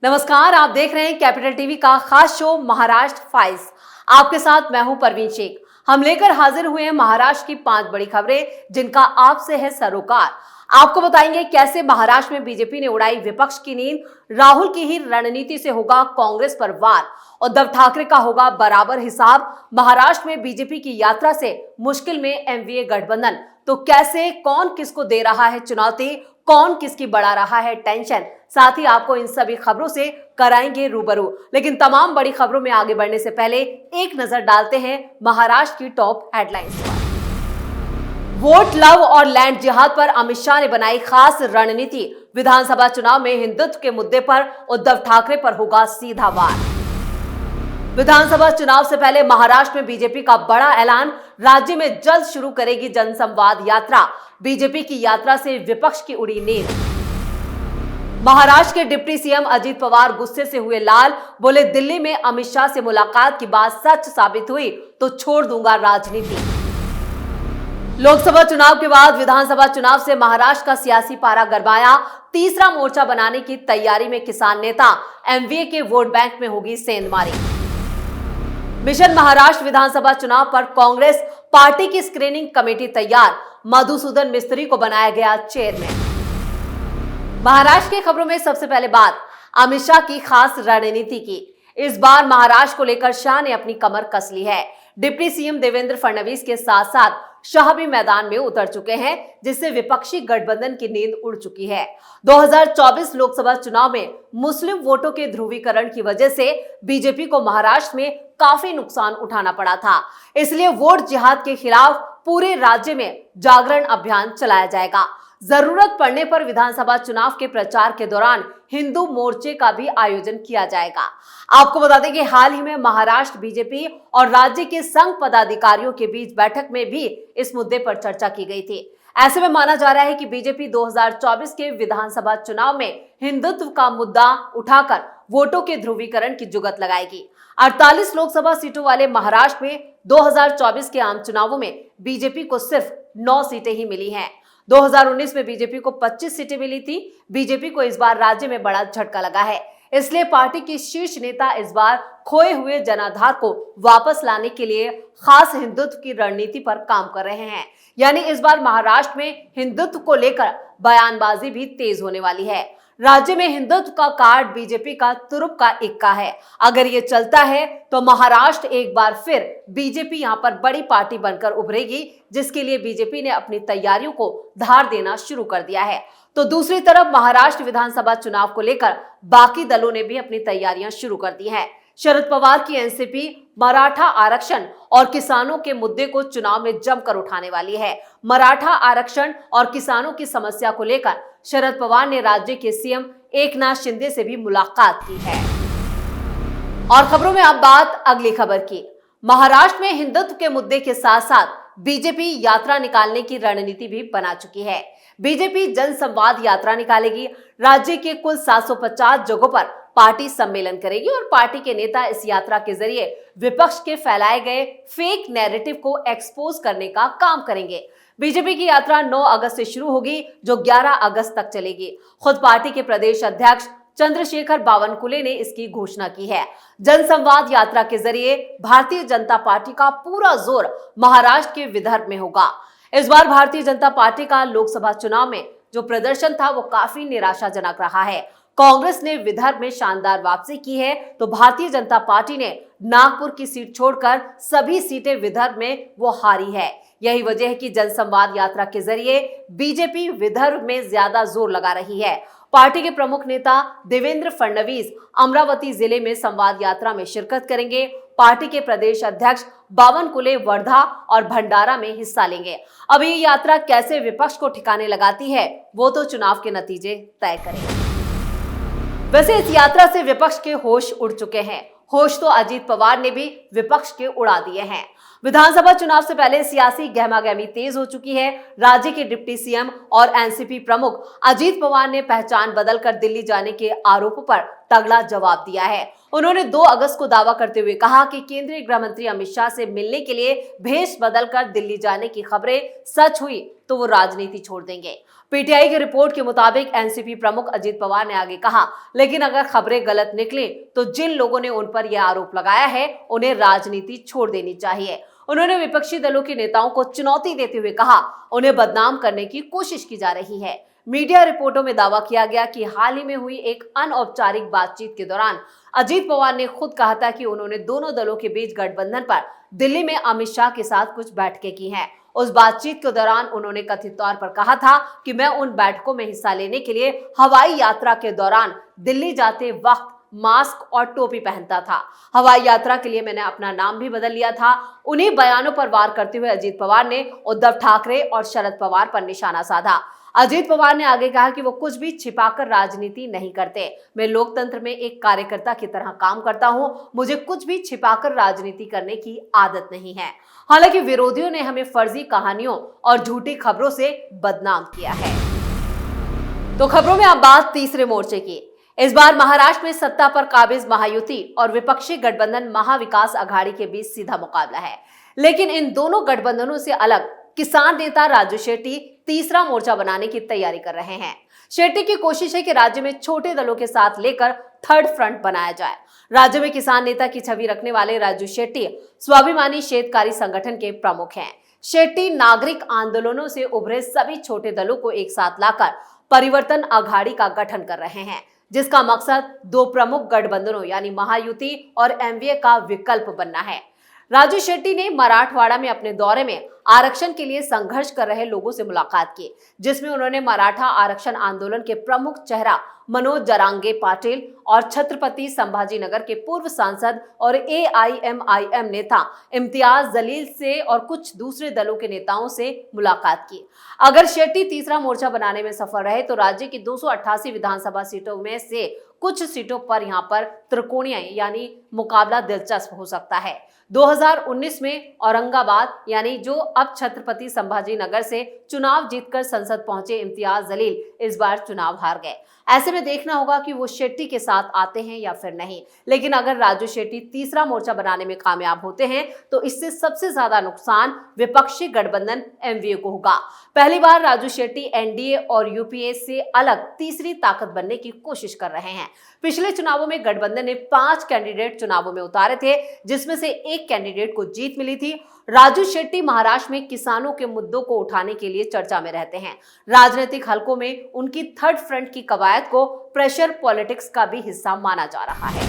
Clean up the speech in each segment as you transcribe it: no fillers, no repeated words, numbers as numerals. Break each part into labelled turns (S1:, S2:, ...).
S1: नमस्कार, आप देख रहे हैं कैपिटल टीवी का खास शो महाराष्ट्र फाइल्स। आपके साथ मैं हूं परवीन शेख। हम लेकर हाजिर हुए हैं महाराष्ट्र की 5 बड़ी खबरें जिनका आपसे है सरोकार। आपको बताएंगे कैसे महाराष्ट्र में बीजेपी ने उड़ाई विपक्ष की नींद, राहुल की ही रणनीति से होगा कांग्रेस पर वार, उद्धव ठाकरे का होगा बराबर हिसाब, महाराष्ट्र में बीजेपी की यात्रा से मुश्किल में एमवीए गठबंधन, तो कैसे कौन किसको दे रहा है चुनौती, कौन किसकी बढ़ा रहा है टेंशन, साथ ही आपको इन सभी खबरों से कराएंगे रूबरू। लेकिन तमाम बड़ी खबरों में आगे बढ़ने से पहले एक नजर डालते हैं महाराष्ट्र की टॉप हेडलाइंस पर। वोट लव और लैंड जिहाद पर अमित शाह ने बनाई खास रणनीति, विधानसभा चुनाव में हिंदुत्व के मुद्दे पर उद्धव ठाकरे पर होगा सीधा वार। विधानसभा चुनाव से पहले महाराष्ट्र में बीजेपी का बड़ा ऐलान, राज्य में जल्द शुरू करेगी जनसंवाद यात्रा, बीजेपी की यात्रा से विपक्ष की उड़ी नींद। महाराष्ट्र के डिप्टी सीएम अजीत पवार गुस्से से हुए लाल, बोले दिल्ली में अमित शाह से मुलाकात की बात सच साबित हुई तो छोड़ दूंगा राजनीति। लोकसभा चुनाव के बाद विधानसभा चुनाव से महाराष्ट्र का सियासी पारा गरमाया, तीसरा मोर्चा बनाने की तैयारी में किसान नेता, एमवीए के वोट बैंक में होगी सेंधमारी। मिशन महाराष्ट्र विधानसभा चुनाव पर कांग्रेस पार्टी की स्क्रीनिंग कमेटी तैयार, मधुसूदन मिस्त्री को बनाया गया चेयरमैन। महाराष्ट्र की खबरों में सबसे पहले बात अमित शाह की खास रणनीति की। इस बार महाराष्ट्र को लेकर शाह ने अपनी कमर कस ली है। डिप्टी सीएम देवेंद्र फडणवीस के साथ साथ शाह भी मैदान में उतर चुके हैं, जिससे विपक्षी गठबंधन की नींद उड़ चुकी है। 2024 लोकसभा चुनाव में मुस्लिम वोटों के ध्रुवीकरण की वजह से बीजेपी को महाराष्ट्र में काफी नुकसान उठाना पड़ा था, इसलिए वोट जिहाद के खिलाफ पूरे राज्य में जागरण अभियान चलाया जाएगा। जरूरत पड़ने पर विधानसभा चुनाव के प्रचार के दौरान हिंदू मोर्चे का भी आयोजन किया जाएगा। आपको बता दें कि हाल ही में महाराष्ट्र बीजेपी और राज्य के संघ पदाधिकारियों के बीच बैठक में भी इस मुद्दे पर चर्चा की गई थी। ऐसे में माना जा रहा है कि बीजेपी 2024 के विधानसभा चुनाव में हिंदुत्व का मुद्दा उठाकर वोटों के ध्रुवीकरण की जुगत लगाएगी। 48 लोकसभा सीटों वाले महाराष्ट्र में 2024 के आम चुनावों में बीजेपी को सिर्फ 9 सीटें ही मिली हैं। 2019 में बीजेपी को 25 सीटें मिली थी। बीजेपी को इस बार राज्य में बड़ा झटका लगा है, इसलिए पार्टी के शीर्ष नेता इस बार खोए हुए जनाधार को वापस लाने के लिए खास हिंदुत्व की रणनीति पर काम कर रहे हैं। यानी इस बार महाराष्ट्र में हिंदुत्व को लेकर बयानबाजी भी तेज होने वाली है। राज्य में हिंदुत्व का कार्ड बीजेपी का तुरुप का इक्का है। अगर ये चलता है तो महाराष्ट्र एक बार फिर बीजेपी यहां पर बड़ी पार्टी बनकर उभरेगी, जिसके लिए बीजेपी ने अपनी तैयारियों को धार देना शुरू कर दिया है। तो दूसरी तरफ महाराष्ट्र विधानसभा चुनाव को लेकर बाकी दलों ने भी अपनी तैयारियां शुरू कर दी हैं। शरद पवार की एनसीपी मराठा आरक्षण और किसानों के मुद्दे को चुनाव में जमकर उठाने वाली है। मराठा आरक्षण और किसानों की समस्या को लेकर शरद पवार ने राज्य के सीएम एकनाथ शिंदे से भी मुलाकात की है। और खबरों में अब बात अगली खबर की। महाराष्ट्र में हिंदुत्व के मुद्दे के साथ साथ बीजेपी यात्रा निकालने की रणनीति भी बना चुकी है। बीजेपी जनसंवाद यात्रा निकालेगी। राज्य के कुल 750 जगहों पर पार्टी सम्मेलन करेगी और पार्टी के नेता इस यात्रा के जरिए विपक्ष के फैलाए गए फेक नैरेटिव को एक्सपोज करने का काम करेंगे। बीजेपी की यात्रा 9 अगस्त से शुरू होगी, जो 11 अगस्त तक चलेगी। खुद पार्टी के प्रदेश अध्यक्ष चंद्रशेखर बावनकुले ने इसकी घोषणा की है। जनसंवाद यात्रा के जरिए भारतीय जनता पार्टी का पूरा जोर महाराष्ट्र के विदर्भ में होगा। इस बार भारतीय जनता पार्टी का लोकसभा चुनाव में जो प्रदर्शन था वो काफी निराशाजनक रहा है। कांग्रेस ने विदर्भ में शानदार वापसी की है, तो भारतीय जनता पार्टी ने नागपुर की सीट छोड़कर सभी सीटें विदर्भ में वो हारी है। यही वजह है कि जनसंवाद यात्रा के जरिए बीजेपी विदर्भ में ज्यादा जोर लगा रही है। पार्टी के प्रमुख नेता देवेंद्र फडणवीस अमरावती जिले में संवाद यात्रा में शिरकत करेंगे। पार्टी के प्रदेश अध्यक्ष बावनकुले वर्धा और भंडारा में हिस्सा लेंगे। अब ये यात्रा कैसे विपक्ष को ठिकाने लगाती है, वो तो चुनाव के नतीजे तय करेंगे। वैसे इस यात्रा से विपक्ष के होश उड़ चुके हैं। होश तो अजीत पवार ने भी विपक्ष के उड़ा दिए हैं। विधानसभा चुनाव से पहले सियासी गहमागहमी तेज हो चुकी है। राज्य के डिप्टी सीएम और एनसीपी प्रमुख अजीत पवार ने पहचान बदलकर दिल्ली जाने के आरोपों पर तगड़ा जवाब दिया है। उन्होंने 2 अगस्त को दावा करते हुए कहा कि केंद्रीय गृह मंत्री अमित शाह से मिलने के लिए भेष बदलकर दिल्ली जाने की खबरें सच हुई तो वो राजनीति छोड़ देंगे। पीटीआई की रिपोर्ट के मुताबिक एनसीपी प्रमुख अजीत पवार ने आगे कहा, लेकिन अगर खबरें गलत निकली तो जिन लोगों ने उन पर यह आरोप लगाया है उन्हें राजनीति छोड़ देनी चाहिए। उन्होंने विपक्षी दलों के नेताओं को चुनौती देते हुए कहा, उन्हें बदनाम करने की कोशिश की जा रही है। मीडिया रिपोर्टों में दावा किया गया कि हाल ही में हुई एक अनौपचारिक बातचीत के दौरान अजीत पवार ने खुद कहा था कि उन्होंने दोनों दलों के बीच गठबंधन पर दिल्ली में अमित शाह के साथ कुछ बैठकें की हैं। उस बातचीत के दौरान उन्होंने कथित तौर पर कहा था कि मैं उन बैठकों में हिस्सा लेने के लिए हवाई यात्रा के दौरान दिल्ली जाते वक्त मास्क और टोपी पहनता था। हवाई यात्रा के लिए मैंने अपना नाम भी बदल लिया था। उन्हीं बयानों पर वार करते हुए अजीत पवार ने उद्धव ठाकरे और शरद पवार पर निशाना साधा। अजीत पवार ने आगे कहा कि वो कुछ भी छिपाकर राजनीति नहीं करते। मैं लोकतंत्र में एक कार्यकर्ता की तरह काम करता हूं। मुझे कुछ भी छिपाकर राजनीति करने की आदत नहीं है। हालांकि विरोधियों ने हमें फर्जी कहानियों और झूठी खबरों से बदनाम किया है। तो खबरों में अब बात तीसरे मोर्चे की। इस बार महाराष्ट्र में सत्ता पर काबिज महायुति और विपक्षी गठबंधन महाविकास अघाड़ी के बीच सीधा मुकाबला है। लेकिन इन दोनों गठबंधनों से अलग किसान नेता राजू शेट्टी तीसरा मोर्चा बनाने की तैयारी कर रहे हैं। शेट्टी की कोशिश है कि राज्य में छोटे दलों के साथ लेकर थर्ड फ्रंट बनाया जाए। राज्य में किसान नेता की छवि रखने वाले राजू शेट्टी स्वाभिमानी शेतकारी संगठन के प्रमुख हैं। शेट्टी नागरिक आंदोलनों से उभरे सभी छोटे दलों को एक साथ लाकर परिवर्तन अघाड़ी का गठन कर रहे हैं, जिसका मकसद 2 प्रमुख गठबंधनों यानी महायुति और एमवीए का विकल्प बनना है। राजू शेट्टी ने मराठवाड़ा में अपने दौरे में आरक्षण के लिए संघर्ष कर रहे लोगों से मुलाकात की, जिसमें उन्होंने मराठा आरक्षण आंदोलन के प्रमुख चेहरा मनोज जरांगे पाटिल और छत्रपति संभाजीनगर के पूर्व सांसद और एआईएमआईएम नेता इम्तियाज जलील से और कुछ दूसरे दलों के नेताओं से मुलाकात की। अगर शेट्टी तीसरा मोर्चा बनाने में सफल रहे तो राज्य की 288 विधानसभा सीटों में से कुछ सीटों पर यहां पर त्रिकोणीय यानी मुकाबला दिलचस्प हो सकता है। 2019 में औरंगाबाद यानी जो अब छत्रपति संभाजीनगर से चुनाव जीतकर संसद पहुंचे इम्तियाज जलील इस बार चुनाव हार गए। ऐसे में देखना होगा कि वो शेट्टी के साथ आते हैं या फिर नहीं। लेकिन अगर राजू शेट्टी तीसरा मोर्चा बनाने में कामयाब होते हैं तो इससे सबसे ज्यादा नुकसान विपक्षी गठबंधन एमवीए को होगा। पहली बार राजू शेट्टी एनडीए और यूपीए से अलग तीसरी ताकत बनने की कोशिश कर रहे हैं। पिछले चुनावों में गठबंधन ने 5 कैंडिडेट चुनावों में उतारे थे, जिसमें से एक कैंडिडेट को जीत मिली थी। राजू शेट्टी महाराष्ट्र में किसानों के मुद्दों को उठाने के लिए चर्चा में रहते हैं। राजनीतिक हलकों में उनकी थर्ड फ्रंट की कवायद को प्रेशर पॉलिटिक्स का भी हिस्सा माना जा रहा है।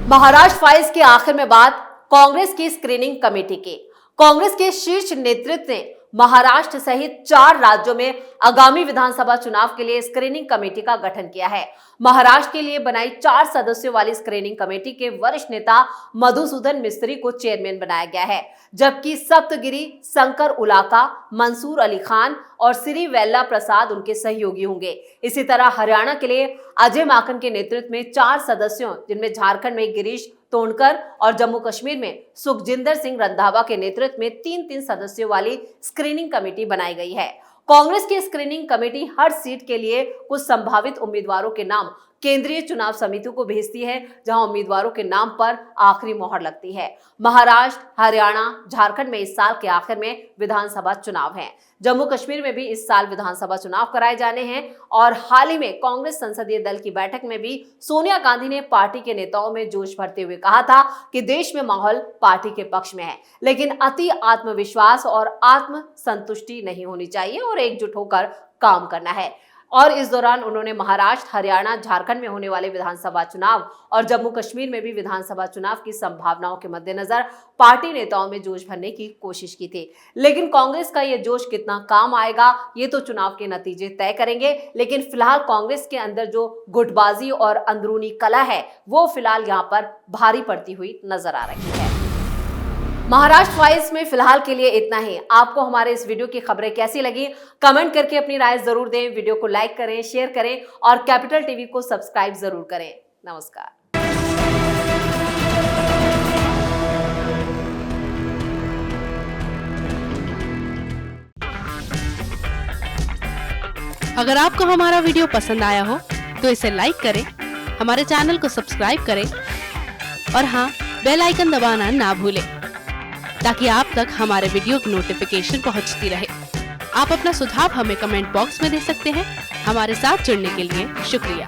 S1: महाराष्ट्र फाइल्स के आखिर में बात कांग्रेस की स्क्रीनिंग कमेटी की। कांग्रेस के शीर्ष नेतृत्व ने महाराष्ट्र सहित 4 राज्यों में आगामी विधानसभा चुनाव के लिए स्क्रीनिंग कमेटी का गठन किया है। महाराष्ट्र के लिए बनाई 4 सदस्यों वाली स्क्रीनिंग कमेटी के वरिष्ठ नेता मधुसूदन मिस्त्री को चेयरमैन बनाया गया है, जबकि सप्तगिरी, शंकर उलाका, मंसूर अली खान और श्री वेल्ला प्रसाद उनके सहयोगी होंगे। इसी तरह हरियाणा के लिए अजय माकन के नेतृत्व में 4 सदस्यों, जिनमें झारखंड में गिरीश तोंडकर और जम्मू कश्मीर में सुखजिंदर सिंह रंधावा के नेतृत्व में 3-3 सदस्यों वाली स्क्रीनिंग कमेटी बनाई गई है। कांग्रेस की स्क्रीनिंग कमेटी हर सीट के लिए कुछ संभावित उम्मीदवारों के नाम केंद्रीय चुनाव समिति को भेजती है, जहां उम्मीदवारों के नाम पर आखिरी मोहर लगती है। महाराष्ट्र, हरियाणा, झारखंड में इस साल के आखिर में विधानसभा चुनाव हैं। जम्मू कश्मीर में भी इस साल विधानसभा चुनाव कराए जाने हैं। और हाल ही में कांग्रेस संसदीय दल की बैठक में भी सोनिया गांधी ने पार्टी के नेताओं में जोश भरते हुए कहा था कि देश में माहौल पार्टी के पक्ष में है, लेकिन अति आत्मविश्वास और आत्म संतुष्टि नहीं होनी चाहिए और एकजुट होकर काम करना है। और इस दौरान उन्होंने महाराष्ट्र, हरियाणा, झारखंड में होने वाले विधानसभा चुनाव और जम्मू कश्मीर में भी विधानसभा चुनाव की संभावनाओं के मद्देनजर पार्टी नेताओं में जोश भरने की कोशिश की थी। लेकिन कांग्रेस का ये जोश कितना काम आएगा ये तो चुनाव के नतीजे तय करेंगे। लेकिन फिलहाल कांग्रेस के अंदर जो गुटबाजी और अंदरूनी कला है वो फिलहाल यहाँ पर भारी पड़ती हुई नजर आ रही है। महाराष्ट्र फाइल्स में फिलहाल के लिए इतना ही। आपको हमारे इस वीडियो की खबरें कैसी लगी कमेंट करके अपनी राय जरूर दें। वीडियो को लाइक करें, शेयर करें और कैपिटल टीवी को सब्सक्राइब जरूर करें। नमस्कार।
S2: अगर आपको हमारा वीडियो पसंद आया हो तो इसे लाइक करें, हमारे चैनल को सब्सक्राइब करें और हाँ, बेल आइकन दबाना ना भूलें ताकि आप तक हमारे वीडियो की नोटिफिकेशन पहुंचती रहे। आप अपना सुझाव हमें कमेंट बॉक्स में दे सकते हैं। हमारे साथ जुड़ने के लिए शुक्रिया।